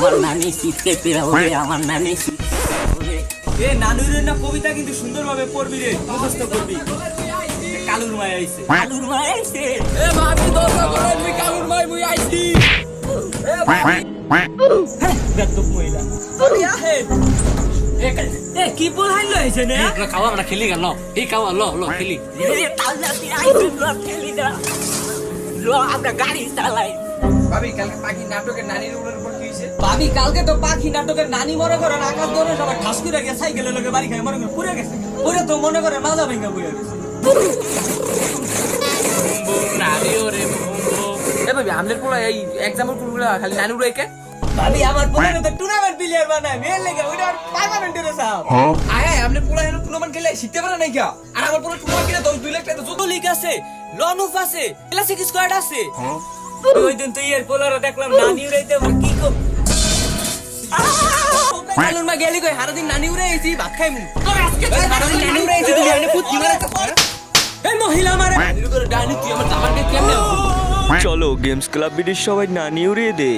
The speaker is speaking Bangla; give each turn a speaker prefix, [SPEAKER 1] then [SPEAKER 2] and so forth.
[SPEAKER 1] আমার নানি শীতকে পেরাবে, আমার নানি
[SPEAKER 2] এ নানুরের না কবিতা কিন্তু সুন্দরভাবে পড়বি রে, মুখস্থ করবি। কালুর মায় আইছে,
[SPEAKER 1] আলুর মাইছে।
[SPEAKER 2] এ ভাবি দরজা করে মুই কালুর মায় মুই আইছি। এ ভাবি বেতক মহিলা এ কি বল হাইলো হইছে না
[SPEAKER 3] খাওয়া আমরা খেলি গেল এই খাওয়া ল ল খেলি
[SPEAKER 1] খেলি না, আমরা গাড়ি চালাই।
[SPEAKER 2] ভাবি কালকে পাখি নাটকের নানির উপর কি হইছে? ভাবি কালকে তো পাখি নাটকের নানি মনে করেন আকাশ দৌড়ে সবাই ঠাস করে গিয়ে সাইকেলের লগে বাড়ি খাই মনে করেন পুড়ে গেছে, পুরে তো মনে করে মাজা ভেঙে বইয়া গেছে।
[SPEAKER 3] এ ভাবি আমনের পোলা এই এক্সাম্পল গুলো খালি নানু রে কে
[SPEAKER 2] ভাবি আমার পোলারে তো টুর্নামেন্ট প্লেয়ার বানায় মেল লেগে ওইটা পার্মানেন্টের সাহেব।
[SPEAKER 3] আয় আমনের পোলা এর টুর্নামেন্ট খেলে শিখতে পারে নাই কি আর আমার পোলা টুর্নামেন্ট খেলে 2 লাখ টাকা
[SPEAKER 2] যত লিগ আছে, লনুফ আছে, ক্লাসিক স্কোয়াড আছে। ওই দিন তো এর পোলারে দেখলাম নানি উড়াইতে আবার কি কো
[SPEAKER 3] কালুর মা গেলি কই হারা দিন নানি উড়ে আইছি ভাত খাইমু
[SPEAKER 2] আজকে
[SPEAKER 3] হারা দিন নানি উড়ে আইছি তুই এনে পুতি মারা
[SPEAKER 2] এই মহিলা মারে
[SPEAKER 3] ডানি তুই আমার জামানকে কেমনে
[SPEAKER 4] চলো গেমস ক্লাব বিডির সবাই নানি উড়িয়ে দেই।